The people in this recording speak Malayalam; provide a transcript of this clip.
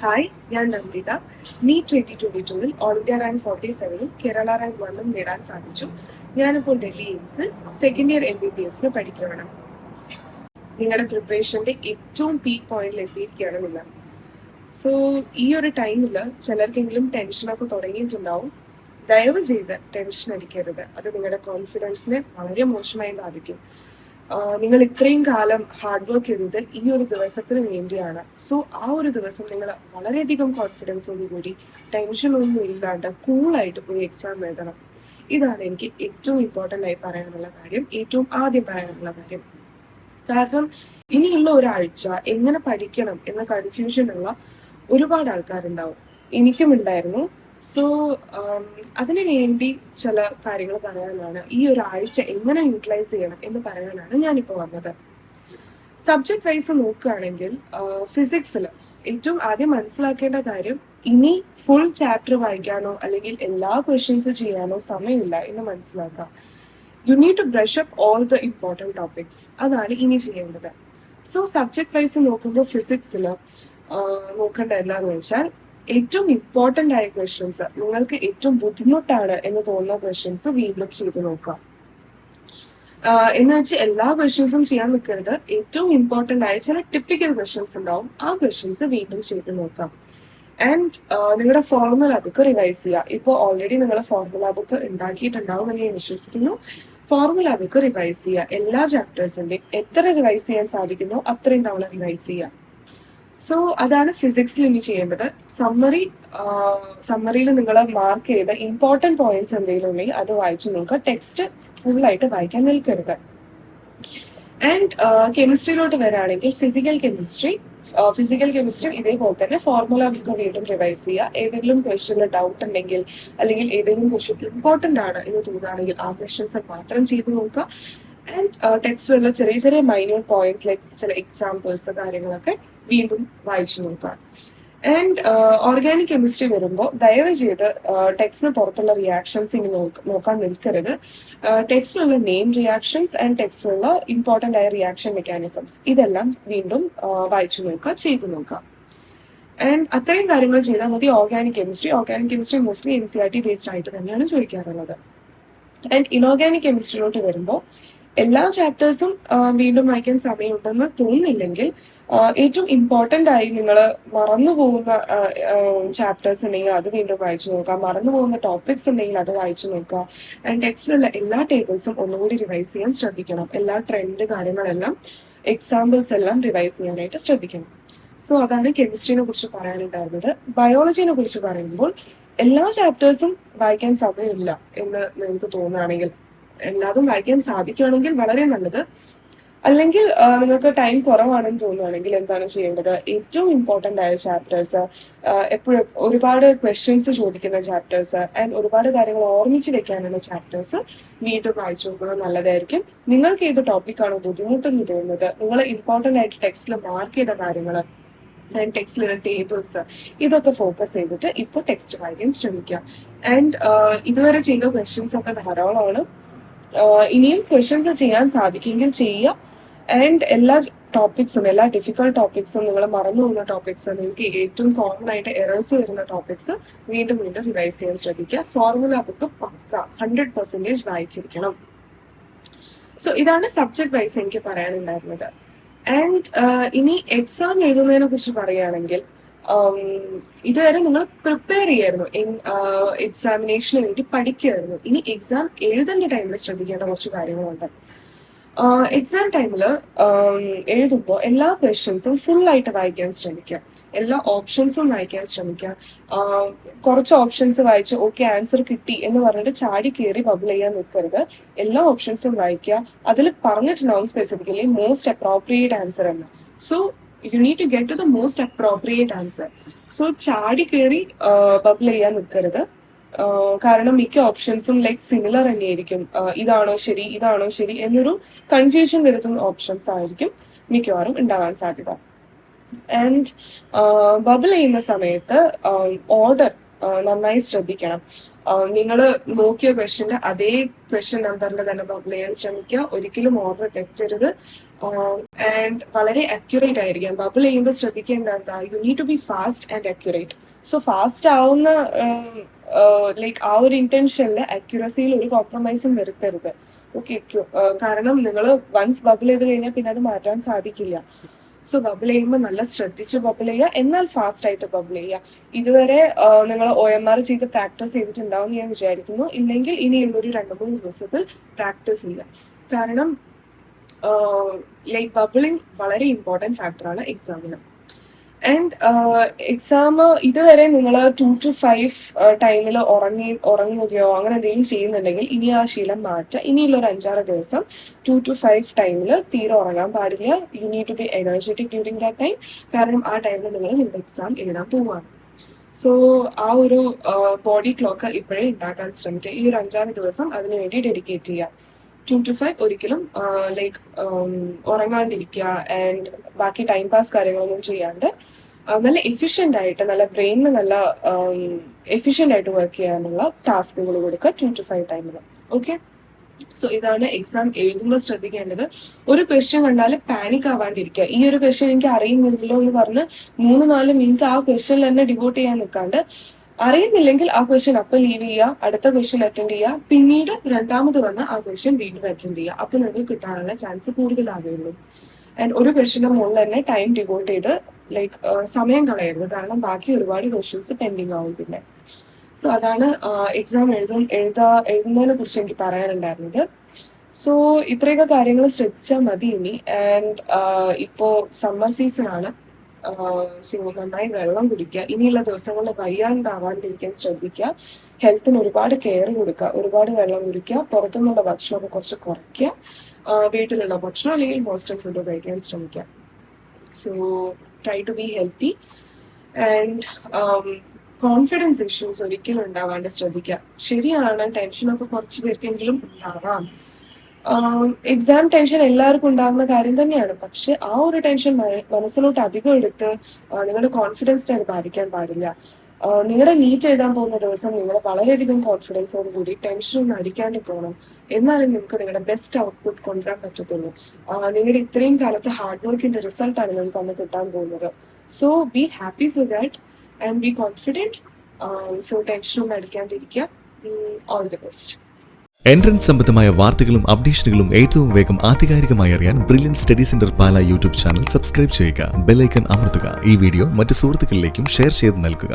ഹായ്, ഞാൻ Nanditha. NEET 2022 all India rank 47 Kerala rank 1 നേടാൻ സാധിച്ചു. ഞാനിപ്പോൾ ഡൽഹി എയിംസിൽ സെക്കൻഡ് ഇയർ MBBS പഠിക്കുകയാണ്. നിങ്ങളുടെ പ്രിപ്പറേഷന്റെ ഏറ്റവും പീക്ക് പോയിന്റിൽ എത്തിയിരിക്കുകയാണ് നിങ്ങൾ. സോ ഈ ഒരു ടൈമിൽ ചിലർക്കെങ്കിലും ടെൻഷനൊക്കെ തുടങ്ങിയിട്ടുണ്ടാവും. ദയവ് ചെയ്ത് ടെൻഷൻ അടിക്കരുത്. അത് നിങ്ങളുടെ കോൺഫിഡൻസിനെ വളരെ മോശമായി ബാധിക്കും. നിങ്ങൾ ഇത്രയും കാലം ഹാർഡ് വർക്ക് ചെയ്തത് ഈ ഒരു ദിവസത്തിന് വേണ്ടിയാണ്. സോ ആ ഒരു ദിവസം നിങ്ങൾ വളരെയധികം കോൺഫിഡൻസോടുകൂടി ടെൻഷനൊന്നും ഇല്ലാണ്ട് കൂളായിട്ട് പോയി എക്സാം എഴുതണം. ഇതാണ് എനിക്ക് ഏറ്റവും ഇമ്പോർട്ടൻ്റ് ആയി പറയാനുള്ള കാര്യം, ഏറ്റവും ആദ്യം പറയാനുള്ള കാര്യം. കാരണം ഇനിയുള്ള ഒരാഴ്ച എങ്ങനെ പഠിക്കണം എന്ന കൺഫ്യൂഷനുള്ള ഒരുപാട് ആൾക്കാരുണ്ടാവും. എനിക്കും ഉണ്ടായിരുന്നു. സോ അതിനു വേണ്ടി ചില കാര്യങ്ങൾ പറയാനാണ്, ഈ ഒരാഴ്ച എങ്ങനെ യൂട്ടിലൈസ് ചെയ്യണം എന്ന് പറയാനാണ് ഞാനിപ്പോൾ വന്നത്. സബ്ജക്ട് വൈസ് നോക്കുകയാണെങ്കിൽ ഫിസിക്സിൽ ഏറ്റവും ആദ്യം മനസ്സിലാക്കേണ്ട കാര്യം, ഇനി ഫുൾ ചാപ്റ്റർ വായിക്കാനോ അല്ലെങ്കിൽ എല്ലാ ക്വസ്റ്റ്യൻസ് ചെയ്യാനോ സമയമില്ല എന്ന് മനസ്സിലാക്കുക. You need to brush up all the important topics. അതാണ് ഇനി ചെയ്യേണ്ടത്. സോ സബ്ജക്ട് വൈസ് നോക്കുമ്പോൾ ഫിസിക്സിൽ നോക്കേണ്ട എന്താണെന്ന് വെച്ചാൽ, ഏറ്റവും ഇമ്പോർട്ടൻ്റ് ആയ ക്വസ്റ്റ്യൻസ്, നിങ്ങൾക്ക് ഏറ്റവും ബുദ്ധിമുട്ടാണ് എന്ന് തോന്നുന്ന ക്വസ്റ്റ്യൻസ് വീണ്ടും ചെയ്ത് നോക്കുക. എന്ന് വെച്ച് എല്ലാ ക്വസ്റ്റ്യൻസും ചെയ്യാൻ നിൽക്കരുത്. ഏറ്റവും ഇമ്പോർട്ടൻ്റ് ആയ ചില ടിപ്പിക്കൽ ക്വസ്റ്റ്യൻസ് ഉണ്ടാവും, ആ ക്വസ്റ്റ്യൻസ് വീണ്ടും ചെയ്ത് നോക്കാം. ആൻഡ് നിങ്ങളുടെ ഫോർമുല ബുക്ക് റിവൈസ് ചെയ്യുക. ഇപ്പോൾ ഓൾറെഡി നിങ്ങൾ ഫോർമുല ബുക്ക് ഉണ്ടാക്കിയിട്ടുണ്ടാവും എന്ന് ഞാൻ വിശ്വസിക്കുന്നു. ഫോർമുല ബുക്ക് റിവൈസ് ചെയ്യുക. എല്ലാ ചാപ്റ്റേഴ്സിൻ്റെയും എത്ര റിവൈസ് ചെയ്യാൻ സാധിക്കുന്നോ അത്രയും തവണ റിവൈസ് ചെയ്യുക. സോ അതാണ് ഫിസിക്സിൽ ഇനി ചെയ്യേണ്ടത്. സമ്മറിയിൽ നിങ്ങൾ മാർക്ക് ചെയ്ത ഇമ്പോർട്ടൻറ്റ് പോയിന്റ്സ് എന്തെങ്കിലും ഉണ്ടെങ്കിൽ അത് വായിച്ചു നോക്കുക. ടെക്സ്റ്റ് ഫുള്ളായിട്ട് വായിക്കാൻ നിൽക്കരുത്. ആൻഡ് കെമിസ്ട്രിയിലോട്ട് വരികയാണെങ്കിൽ ഫിസിക്കൽ കെമിസ്ട്രി ഇതേപോലെ തന്നെ ഫോർമുല ബുക്ക് വീണ്ടും റിവൈസ് ചെയ്യുക. ഏതെങ്കിലും ക്വസ്റ്റ്യനിൽ ഡൗട്ട് ഉണ്ടെങ്കിൽ അല്ലെങ്കിൽ ഏതെങ്കിലും ക്വസ്റ്റ്യൻ ഇമ്പോർട്ടൻ്റ് ആണ് എന്ന് തോന്നുകയാണെങ്കിൽ ആ ക്വസ്റ്റ്യൻസ് മാത്രം ചെയ്ത് നോക്കുക. ആൻഡ് ടെക്സ്റ്റിലുള്ള ചെറിയ ചെറിയ മൈന്യൂട്ട് പോയിന്റ്സ് ലൈക്ക് ചില എക്സാമ്പിൾസ് കാര്യങ്ങളൊക്കെ വീണ്ടും വായിച്ചു നോക്കുക. ആൻഡ് ഓർഗാനിക് കെമിസ്ട്രി വരുമ്പോൾ ദയവ് ചെയ്ത് ടെക്സ്റ്റിന് പുറത്തുള്ള റിയാക്ഷൻസ് ഇനി നോക്കാൻ നിൽക്കരുത്. ടെക്സ്റ്റിലുള്ള നെയിം റിയാക്ഷൻസ് ആൻഡ് ടെക്സ്റ്റിലുള്ള ഇമ്പോർട്ടൻ്റ് ആയ റിയാക്ഷൻ മെക്കാനിസംസ് ഇതെല്ലാം വീണ്ടും വായിച്ചു നോക്കുക, ചെയ്തു നോക്കുക. ആൻഡ് അത്രയും കാര്യങ്ങൾ ചെയ്താൽ മതി. Organic chemistry mostly NCERT based ആയിട്ട് തന്നെയാണ് ചോദിക്കാറുള്ളത്. ആൻഡ് ഇനോർഗാനിക് കെമിസ്ട്രിയിലോട്ട് വരുമ്പോൾ എല്ലാ ചാപ്റ്റേഴ്സും വീണ്ടും വായിക്കാൻ സമയമുണ്ടെന്ന് തോന്നുന്നില്ലെങ്കിൽ ഏറ്റവും ഇമ്പോർട്ടൻ്റ് ആയി നിങ്ങൾ മറന്നു പോകുന്ന ചാപ്റ്റേഴ്സ് ഉണ്ടെങ്കിൽ അത് വീണ്ടും വായിച്ചു നോക്കുക. മറന്നു പോകുന്ന ടോപ്പിക്സ് ഉണ്ടെങ്കിൽ അത് വായിച്ചു നോക്കുക. ആൻഡ് ടെക്സ്റ്റിലുള്ള എല്ലാ ടേബിൾസും ഒന്നുകൂടി റിവൈസ് ചെയ്യാൻ ശ്രദ്ധിക്കണം. എല്ലാ ട്രെൻഡ് കാര്യങ്ങളെല്ലാം എക്സാമ്പിൾസ് എല്ലാം റിവൈസ് ചെയ്യാനായിട്ട് ശ്രദ്ധിക്കണം. സോ അതാണ് കെമിസ്ട്രീനെ കുറിച്ച് പറയാനുണ്ടായിരുന്നത്. ബയോളജിനെ കുറിച്ച് പറയുമ്പോൾ എല്ലാ ചാപ്റ്റേഴ്സും വായിക്കാൻ സമയമില്ല എന്ന് നിങ്ങൾക്ക് തോന്നുകയാണെങ്കിൽ, എല്ലാതും വായിക്കാൻ സാധിക്കുകയാണെങ്കിൽ വളരെ നല്ലത്. അല്ലെങ്കിൽ നിങ്ങൾക്ക് ടൈം കുറവാണെന്ന് തോന്നുകയാണെങ്കിൽ എന്താണ് ചെയ്യേണ്ടത്, ഏറ്റവും ഇമ്പോർട്ടൻ്റ് ആയ ചാപ്റ്റേഴ്സ്, എപ്പോഴും ഒരുപാട് ക്വസ്റ്റ്യൻസ് ചോദിക്കുന്ന ചാപ്റ്റേഴ്സ് ആൻഡ് ഒരുപാട് കാര്യങ്ങൾ ഓർമ്മിച്ച് വെക്കാനുള്ള ചാപ്റ്റേഴ്സ് വീണ്ടും വായിച്ചു നോക്കുന്നത് നല്ലതായിരിക്കും. നിങ്ങൾക്ക് ഏത് ടോപ്പിക്കാണോ ബുദ്ധിമുട്ടെന്ന് തോന്നുന്നത്, നിങ്ങൾ ഇമ്പോർട്ടൻ്റ് ആയിട്ട് ടെക്സ്റ്റിൽ മാർക്ക് ചെയ്ത കാര്യങ്ങൾ ആൻഡ് ടെക്സ്റ്റിലുള്ള ടേബിൾസ് ഇതൊക്കെ ഫോക്കസ് ചെയ്തിട്ട് ഇപ്പോൾ ടെക്സ്റ്റ് വായിക്കാൻ ശ്രമിക്കുക. ആൻഡ് ഇതുവരെ ചെയ്ത ക്വസ്റ്റ്യൻസ് ഒക്കെ ധാരാളമാണ്. ഇനിയും ക്വസ്റ്റ്യൻസ് ചെയ്യാൻ സാധിക്കുമെങ്കിൽ ചെയ്യുക. ആൻഡ് എല്ലാ ടോപ്പിക്സും, എല്ലാ ഡിഫിക്കൽട്ട് ടോപ്പിക്സും, നിങ്ങൾ മറന്നു പോകുന്ന ടോപ്പിക്സ്, നിങ്ങൾക്ക് ഏറ്റവും കോമൺ ആയിട്ട് എറേഴ്സ് വരുന്ന ടോപ്പിക്സ് വീണ്ടും വീണ്ടും റിവൈസ് ചെയ്യാൻ ശ്രദ്ധിക്കുക. ഫോർമുല ബുക്ക് പക്ക 100% വായിച്ചിരിക്കണം. സോ ഇതാണ് സബ്ജക്ട് വൈസ് എനിക്ക് പറയാനുണ്ടായിരുന്നത്. ആൻഡ് ഇനി എക്സാം എഴുതുന്നതിനെ കുറിച്ച് പറയുകയാണെങ്കിൽ, ഇതുവരെ നിങ്ങൾ പ്രിപ്പയർ ചെയ്യായിരുന്നു, എക്സാമിനേഷന് വേണ്ടി പഠിക്കുമായിരുന്നു. ഇനി എക്സാം എഴുതേണ്ട ടൈമിൽ ശ്രദ്ധിക്കേണ്ട കുറച്ച് കാര്യങ്ങളുണ്ട്. എക്സാം ടൈമിൽ എഴുതുമ്പോൾ എല്ലാ ക്വസ്റ്റ്യൻസും ഫുള്ളായിട്ട് വായിക്കാൻ ശ്രമിക്കുക. എല്ലാ ഓപ്ഷൻസും വായിക്കാൻ ശ്രമിക്കുക. കുറച്ച് ഓപ്ഷൻസ് വായിച്ച് ഓക്കെ ആൻസർ കിട്ടി എന്ന് പറഞ്ഞിട്ട് ചാടി കയറി ബബിൾ ചെയ്യാൻ നിൽക്കരുത്. എല്ലാ ഓപ്ഷൻസും വായിക്കുക. അതിൽ പറഞ്ഞിട്ടുണ്ടാവും സ്പെസിഫിക്കലി മോസ്റ്റ് അപ്രോപ്രിയേറ്റ് ആൻസർ എന്ന്. So you need to get to the most appropriate answer. So ചാടി കയറി ബബിൾ ചെയ്യാൻ നിൽക്കരുത്. കാരണം മിക്ക ഓപ്ഷൻസും ലൈക്ക് സിമിലർ തന്നെയായിരിക്കും. ഇതാണോ ശരി എന്നൊരു കൺഫ്യൂഷൻ വരുത്തുന്ന ഓപ്ഷൻസ് ആയിരിക്കും മിക്കവാറും ഉണ്ടാവാൻ സാധ്യത. ആൻഡ് ബബിൾ ചെയ്യുന്ന സമയത്ത് ഓർഡർ നന്നായി ശ്രദ്ധിക്കണം. നിങ്ങൾ നോക്കിയ ക്വസ്റ്റ്യന്റെ അതേ ക്വസ്റ്റ്യൻ നമ്പറിൽ തന്നെ ബബിൾ ചെയ്യാൻ ശ്രമിക്കുക. ഒരിക്കലും ഓർഡർ തെറ്റരുത്. ആൻഡ് വളരെ അക്യുറേറ്റ് ആയിരിക്കാം. ബബിൾ ചെയ്യുമ്പോൾ ശ്രദ്ധിക്കേണ്ട എന്താ, you need to be fast and accurate. So fast ആവുന്ന ലൈക്ക് ആ ഒരു ഇന്റൻഷനിൽ അക്യുറസിയിൽ ഒരു കോംപ്രമൈസും വരുത്തരുത്. ഓക്കെ, കാരണം നിങ്ങൾ വൺസ് ബബിൾ ചെയ്ത് കഴിഞ്ഞാൽ പിന്നെ അത് മാറ്റാൻ സാധിക്കില്ല. സോ ബബിൾ ചെയ്യുമ്പോൾ നല്ല ശ്രദ്ധിച്ച് ബബിൾ ചെയ്യുക, എന്നാൽ ഫാസ്റ്റ് ആയിട്ട് ബബിൾ ചെയ്യുക. ഇതുവരെ നിങ്ങൾ OMR ചെയ്ത് പ്രാക്ടീസ് ചെയ്തിട്ടുണ്ടാവും ഞാൻ വിചാരിക്കുന്നു. ഇല്ലെങ്കിൽ ഇനിയുള്ളൊരു 2-3 ദിവസത്തിൽ പ്രാക്ടീസ് ചെയ്യുക. കാരണം ലൈക്ക് ബബിളിംഗ് വളരെ ഇമ്പോർട്ടൻറ്റ് ഫാക്ടറാണ് എക്സാമിന്. ആൻഡ് എക്സാം ഇതുവരെ നിങ്ങൾ 2 to 5 ടൈമിൽ ഉറങ്ങുകയോ അങ്ങനെ എന്തെങ്കിലും ചെയ്യുന്നുണ്ടെങ്കിൽ ഇനി ആ ശീലം മാറ്റുക. ഇനിയുള്ള ഒരു 5-6 ദിവസം 2 to 5 ടൈമിൽ തീരെ ഉറങ്ങാൻ പാടില്ല. You need to be energetic during that time. കാരണം ആ ടൈമിൽ നിങ്ങൾ നിങ്ങളുടെ എക്സാം എഴുതാൻ പോവുകയാണ്. സോ ആ ഒരു ബോഡി ക്ലോക്ക് ഇപ്പോഴേ ഉണ്ടാക്കാൻ ശ്രമിക്കുക. ഈ ഒരു 5-6 ദിവസം അതിനു വേണ്ടി ഡെഡിക്കേറ്റ് ചെയ്യുക. 2 to 5 ഒരിക്കലും ലൈക്ക് ഉറങ്ങാണ്ടിരിക്കുക ആൻഡ് ബാക്കി ടൈം പാസ് കാര്യങ്ങളൊന്നും ചെയ്യാണ്ട് നല്ല എഫിഷ്യൻ്റ് ആയിട്ട്, നല്ല ബ്രെയിനിന് നല്ല എഫിഷ്യൻ്റ് ആയിട്ട് വർക്ക് ചെയ്യാനുള്ള ടാസ്കുകൾ കൊടുക്കുക 2 to 5 ടൈമിൽ. ഓക്കെ, സോ ഇതാണ് എക്സാം എഴുതുമ്പോൾ ശ്രദ്ധിക്കേണ്ടത്. ഒരു ക്വസ്റ്റ്യൻ കണ്ടാൽ പാനിക് ആവാണ്ടിരിക്കുക. ഈ ഒരു ക്വസ്റ്റ്യൻ എനിക്ക് അറിയുന്നില്ലല്ലോ എന്ന് പറഞ്ഞ് 3-4 മിനിറ്റ് ആ ക്വസ്റ്റ്യനിൽ തന്നെ ഡിവോട്ട് ചെയ്യാൻ നിൽക്കാണ്ട്, അറിയുന്നില്ലെങ്കിൽ ആ ക്വസ്റ്റ്യൻ അപ്പം ലീവ് ചെയ്യുക, അടുത്ത ക്വസ്റ്റ്യൻ അറ്റൻഡ് ചെയ്യുക, പിന്നീട് രണ്ടാമത് വന്ന് ആ ക്വസ്റ്റ്യൻ വീണ്ടും അറ്റൻഡ് ചെയ്യുക. അപ്പോൾ നിങ്ങൾക്ക് കിട്ടാനുള്ള ചാൻസ് കൂടുതലാകുള്ളൂ. ആൻഡ് ഒരു ക്വസ്റ്റ്യന്റെ മുകളിൽ തന്നെ ടൈം ഡിവോട്ട് ചെയ്ത് ലൈക്ക് സമയം കളയരുത്, കാരണം ബാക്കി ഒരുപാട് ക്വസ്റ്റ്യൻസ് പെൻഡിങ് ആവും പിന്നെ. സോ അതാണ് എക്സാം എഴുതുന്നതിനെ കുറിച്ച് എനിക്ക് പറയാനുണ്ടായിരുന്നത്. സോ ഇത്രയൊക്കെ കാര്യങ്ങൾ ശ്രദ്ധിച്ചാൽ മതി ഇനി. ആൻഡ് ഇപ്പോൾ സമ്മർ സീസൺ ആണ്. സോ നന്നായി വെള്ളം കുടിക്കുക. ഇനിയുള്ള ദിവസങ്ങളിൽ വയ്യാണ്ടാവാണ്ടിരിക്കാൻ ശ്രദ്ധിക്കുക. ഹെൽത്തിന് ഒരുപാട് കെയർ കൊടുക്കുക, ഒരുപാട് വെള്ളം കുടിക്കുക, പുറത്തുനിന്നുള്ള ഭക്ഷണമൊക്കെ കുറച്ച് കുറയ്ക്കുക, വീട്ടിലുള്ള ഭക്ഷണം അല്ലെങ്കിൽ ഹോസ്റ്റൽ ഫുഡ് കഴിക്കാൻ ശ്രമിക്കുക. So try to be healthy. And confidence issues ഒരിക്കലും ഉണ്ടാവാണ്ട് ശ്രദ്ധിക്കുക. ശരിയാണ്, ടെൻഷനൊക്കെ കുറച്ച് പേർക്കെങ്കിലും ഉണ്ടാവാം. എക്സാം ടെൻഷൻ എല്ലാവർക്കും ഉണ്ടാകുന്ന കാര്യം തന്നെയാണ്. പക്ഷെ ആ ഒരു ടെൻഷൻ മനസ്സിലോട്ട് അധികം എടുത്ത് നിങ്ങളുടെ കോൺഫിഡൻസിനെ അത് ബാധിക്കാൻ പാടില്ല. നിങ്ങളുടെ നീറ്റ് എഴുതാൻ പോകുന്ന ദിവസം നിങ്ങൾ വളരെയധികം കോൺഫിഡൻസോട് കൂടി ടെൻഷനൊന്നും അടിക്കാണ്ട് പോകണം. എന്നാലും നിങ്ങൾക്ക് നിങ്ങളുടെ ബെസ്റ്റ് ഔട്ട്പുട്ട് കൊണ്ടുവരാൻ പറ്റത്തുള്ളൂ. നിങ്ങളുടെ ഇത്രയും കാലത്ത് ഹാർഡ് വർക്കിന്റെ റിസൾട്ടാണ് നിങ്ങൾക്ക് അന്ന് കിട്ടാൻ പോകുന്നത്. So be happy for that and be confident. So ടെൻഷനൊന്നും അടിക്കാണ്ടിരിക്കുക. All the best. എൻട്രൻസ് സംബന്ധമായ വാർത്തകളും അപ്ഡേഷനുകളും ഏറ്റവും വേഗം ആധികാരികമായി അറിയാൻ brilliant study centre Pala YouTube channel subscribe ചെയ്യുക. ബെൽ ഐക്കൺ അമർത്തുക. ഈ വീഡിയോ മറ്റ് സുഹൃത്തുക്കളിലേക്കും ഷെയർ ചെയ്ത് നൽകുക.